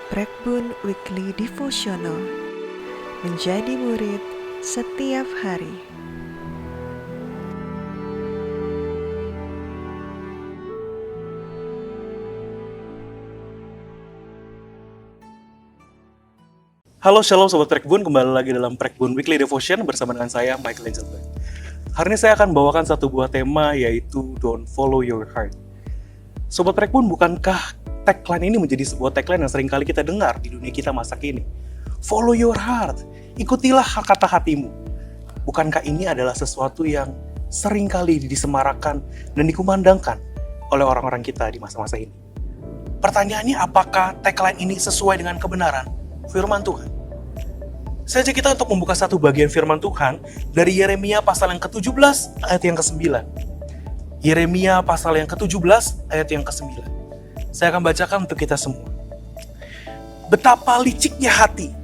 Prekbun Weekly Devotional. Menjadi murid setiap hari. Halo Shalom Sobat Prekbun, kembali lagi dalam Prekbun Weekly Devotion bersama dengan saya Michael Angelberg. Hari ini saya akan bawakan satu buah tema, yaitu Don't Follow Your Heart. Sobat Prekbun, bukankah tagline ini menjadi sebuah tagline yang seringkali kita dengar di dunia kita masa kini? Follow your heart, ikutilah kata hatimu. Bukankah ini adalah sesuatu yang seringkali disemarakan dan dikumandangkan oleh orang-orang kita di masa-masa ini? Pertanyaannya, apakah tagline ini sesuai dengan kebenaran firman Tuhan? Saya ajak kita untuk membuka satu bagian firman Tuhan dari Yeremia pasal yang ke-17 ayat yang ke-9. Yeremia pasal yang ke-17 ayat yang ke-9. Saya akan bacakan untuk kita semua. Betapa liciknya hati,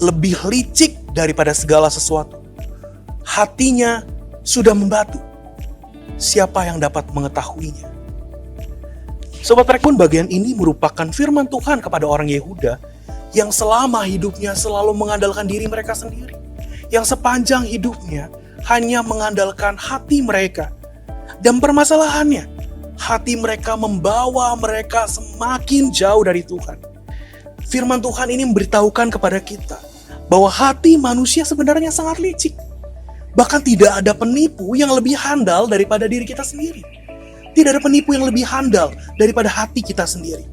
lebih licik daripada segala sesuatu. Hatinya sudah membatu. Siapa yang dapat mengetahuinya? Sobat Prekbun, bagian ini merupakan firman Tuhan kepada orang Yehuda yang selama hidupnya selalu mengandalkan diri mereka sendiri. Yang sepanjang hidupnya hanya mengandalkan hati mereka. Dan permasalahannya, hati mereka membawa mereka semakin jauh dari Tuhan. Firman Tuhan ini memberitahukan kepada kita bahwa hati manusia sebenarnya sangat licik. Bahkan tidak ada penipu yang lebih handal daripada diri kita sendiri. Tidak ada penipu yang lebih handal daripada hati kita sendiri.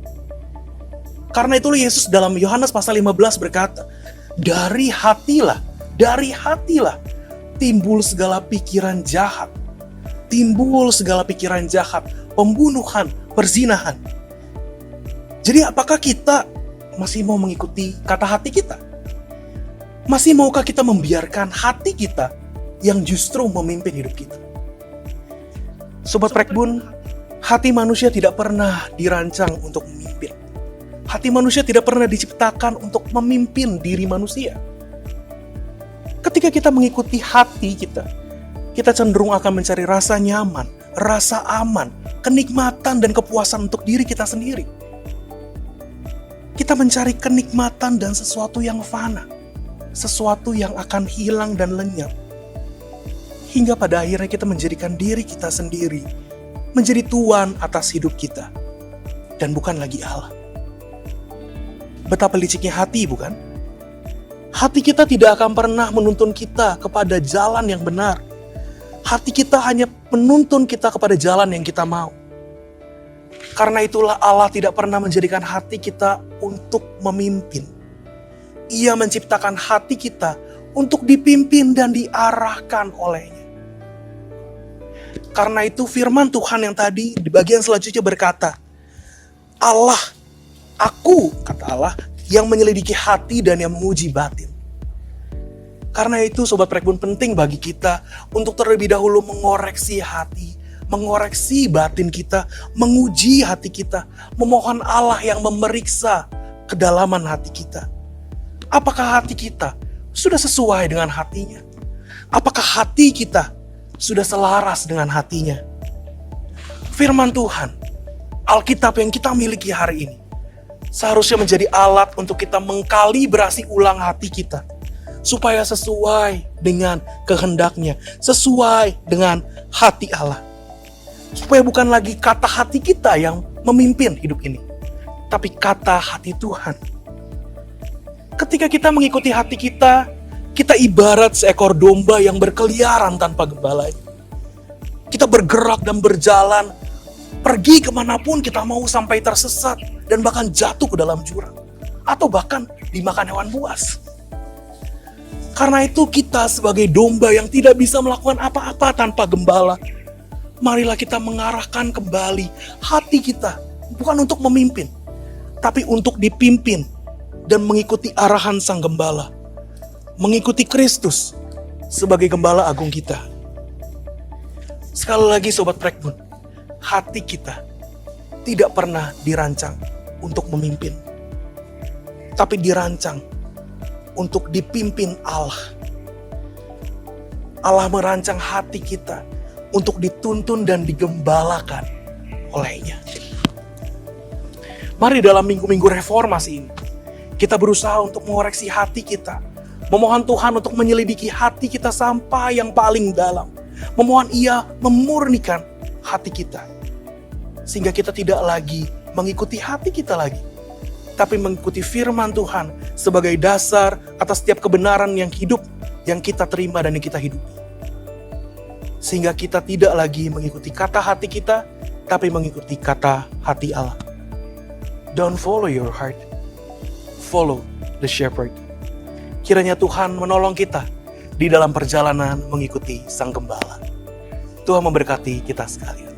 Karena itulah Yesus dalam Yohanes pasal 15 berkata, dari hatilah timbul segala pikiran jahat. Timbul segala pikiran jahat, pembunuhan, perzinahan. Jadi apakah kita masih mau mengikuti kata hati kita? Masih maukah kita membiarkan hati kita yang justru memimpin hidup kita? Sobat Prekbun, hati manusia tidak pernah dirancang untuk memimpin. Hati manusia tidak pernah diciptakan untuk memimpin diri manusia. Ketika kita mengikuti hati kita cenderung akan mencari rasa nyaman, rasa aman, kenikmatan dan kepuasan untuk diri kita sendiri. Kita mencari kenikmatan dan sesuatu yang fana, sesuatu yang akan hilang dan lenyap. Hingga pada akhirnya kita menjadikan diri kita sendiri menjadi tuan atas hidup kita, dan bukan lagi Allah. Betapa liciknya hati, bukan? Hati kita tidak akan pernah menuntun kita kepada jalan yang benar. Hati kita hanya menuntun kita kepada jalan yang kita mau. Karena itulah Allah tidak pernah menjadikan hati kita untuk memimpin. Ia menciptakan hati kita untuk dipimpin dan diarahkan olehnya. Karena itu firman Tuhan yang tadi di bagian selanjutnya berkata, kata Allah, yang menyelidiki hati dan yang menguji batin. Karena itu Sobat Prekbun, penting bagi kita untuk terlebih dahulu mengoreksi hati, mengoreksi batin kita, menguji hati kita, memohon Allah yang memeriksa kedalaman hati kita. Apakah hati kita sudah sesuai dengan hatinya? Apakah hati kita sudah selaras dengan hatinya? Firman Tuhan, Alkitab yang kita miliki hari ini, seharusnya menjadi alat untuk kita mengkalibrasi ulang hati kita, supaya sesuai dengan kehendaknya, sesuai dengan hati Allah. Supaya bukan lagi kata hati kita yang memimpin hidup ini, tapi kata hati Tuhan. Ketika kita mengikuti hati kita ibarat seekor domba yang berkeliaran tanpa gembala. Kita bergerak dan berjalan, pergi kemanapun kita mau sampai tersesat dan bahkan jatuh ke dalam jurang. Atau bahkan dimakan hewan buas. Karena itu kita sebagai domba yang tidak bisa melakukan apa-apa tanpa gembala, marilah kita mengarahkan kembali hati kita, bukan untuk memimpin, tapi untuk dipimpin dan mengikuti arahan Sang Gembala. Mengikuti Kristus sebagai Gembala Agung kita. Sekali lagi Sobat Prekbun, hati kita tidak pernah dirancang untuk memimpin, tapi dirancang untuk dipimpin Allah. Allah merancang hati kita untuk dituntun dan digembalakan olehnya. Mari dalam minggu-minggu reformasi ini, kita berusaha untuk mengoreksi hati kita. Memohon Tuhan untuk menyelidiki hati kita sampai yang paling dalam. Memohon Ia memurnikan hati kita. Sehingga kita tidak lagi mengikuti hati kita lagi, tapi mengikuti firman Tuhan sebagai dasar atas setiap kebenaran yang hidup, yang kita terima dan yang kita hidupi. Sehingga kita tidak lagi mengikuti kata hati kita, tapi mengikuti kata hati Allah. Don't follow your heart, follow the shepherd. Kiranya Tuhan menolong kita di dalam perjalanan mengikuti Sang Gembala. Tuhan memberkati kita sekalian.